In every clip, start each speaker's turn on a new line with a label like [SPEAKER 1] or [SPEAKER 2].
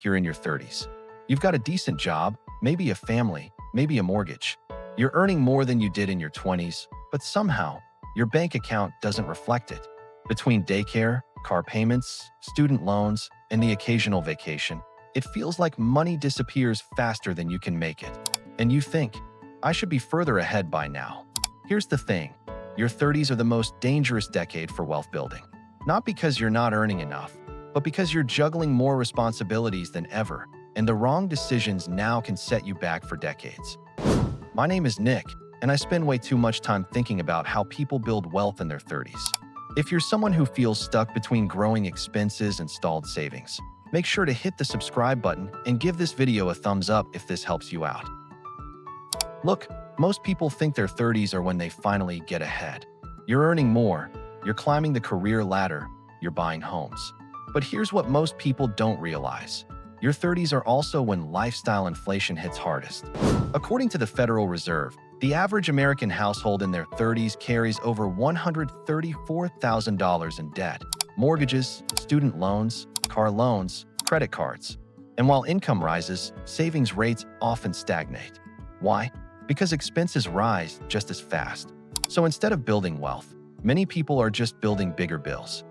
[SPEAKER 1] You're in your 30s. You've got a decent job, maybe a family, maybe a mortgage. You're earning more than you did in your 20s, but somehow, your bank account doesn't reflect it. Between daycare, car payments, student loans, and the occasional vacation, it feels like money disappears faster than you can make it. And you think, I should be further ahead by now. Here's the thing. Your 30s are the most dangerous decade for wealth building. Not because you're not earning enough, but because you're juggling more responsibilities than ever, and the wrong decisions now can set you back for decades. My name is Nick, and I spend way too much time thinking about how people build wealth in their 30s. If you're someone who feels stuck between growing expenses and stalled savings, make sure to hit the subscribe button and give this video a thumbs up if this helps you out. Look, most people think their 30s are when they finally get ahead. You're earning more, you're climbing the career ladder, you're buying homes. But here's what most people don't realize. Your 30s are also when lifestyle inflation hits hardest. According to the Federal Reserve, the average American household in their 30s carries over $134,000 in debt, mortgages, student loans, car loans, credit cards. And while income rises, savings rates often stagnate. Why? Because expenses rise just as fast. So instead of building wealth, many people are just building bigger bills.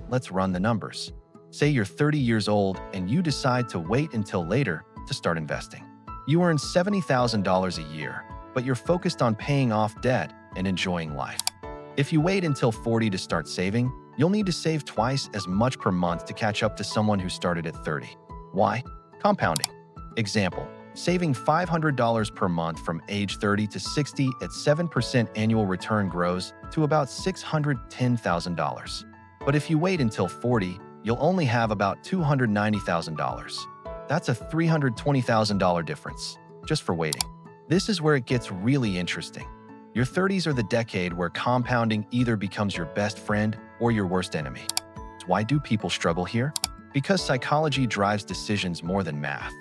[SPEAKER 1] Let's run the numbers. Say you're 30 years old and you decide to wait until later to start investing. You earn $70,000 a year, but you're focused on paying off debt and enjoying life. If you wait until 40 to start saving, you'll need to save twice as much per month to catch up to someone who started at 30. Why? Compounding. Example, saving $500 per month from age 30 to 60 at 7% annual return grows to about $610,000. But if you wait until 40, you'll only have about $290,000. That's a $320,000 difference, just for waiting. This is where it gets really interesting. Your 30s are the decade where compounding either becomes your best friend or your worst enemy. Why do people struggle here? Because psychology drives decisions more than math.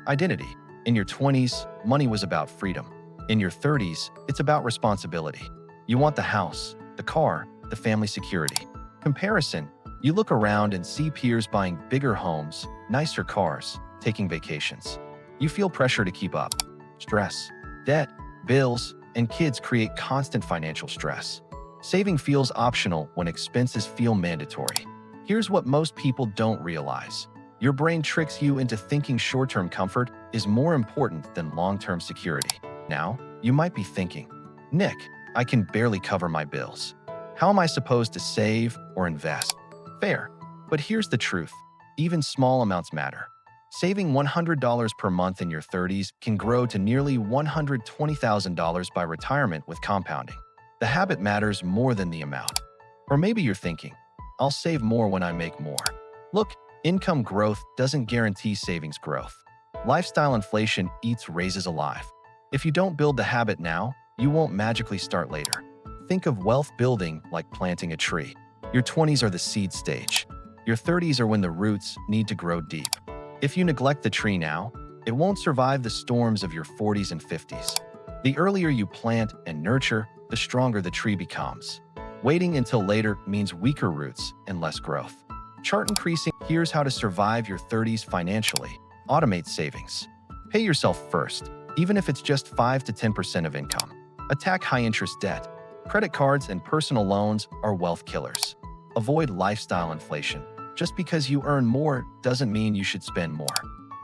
[SPEAKER 1] Identity. In your 20s, money was about freedom. In your 30s, it's about responsibility. You want the house, the car, the family security. Comparison. You look around and see peers buying bigger homes, nicer cars, taking vacations. You feel pressure to keep up. Stress, debt, bills, and kids create constant financial stress. Saving feels optional when expenses feel mandatory. Here's what most people don't realize. Your brain tricks you into thinking short-term comfort is more important than long-term security. Now, you might be thinking, Nick, I can barely cover my bills. How am I supposed to save or invest? Fair. But here's the truth. Even small amounts matter. Saving $100 per month in your 30s can grow to nearly $120,000 by retirement with compounding. The habit matters more than the amount. Or maybe you're thinking, I'll save more when I make more. Look, income growth doesn't guarantee savings growth. Lifestyle inflation eats raises alive. If you don't build the habit now, you won't magically start later. Think of wealth building like planting a tree. Your 20s are the seed stage. Your 30s are when the roots need to grow deep. If you neglect the tree now, it won't survive the storms of your 40s and 50s. The earlier you plant and nurture, the stronger the tree becomes. Waiting until later means weaker roots and less growth. Chart increasing. Here's how to survive your 30s financially. Automate savings. Pay yourself first, even if it's just 5 to 10% of income. Attack high-interest debt. Credit cards and personal loans are wealth killers. Avoid lifestyle inflation. Just because you earn more doesn't mean you should spend more.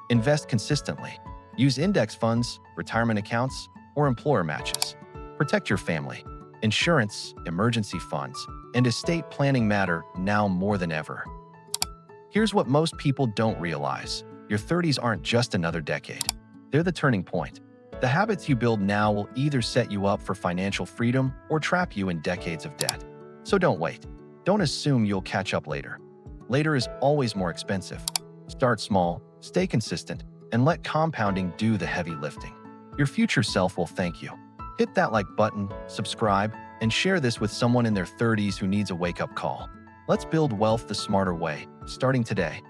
[SPEAKER 1] Invest consistently. Use index funds, retirement accounts, or employer matches. Protect your family. Insurance, emergency funds, and estate planning matter now more than ever. Here's what most people don't realize. Your 30s aren't just another decade. They're the turning point. The habits you build now will either set you up for financial freedom or trap you in decades of debt. So don't wait. Don't assume you'll catch up later. Later is always more expensive. Start small, stay consistent, and let compounding do the heavy lifting. Your future self will thank you. Hit that like button, subscribe, and share this with someone in their 30s who needs a wake-up call. Let's build wealth the smarter way, starting today.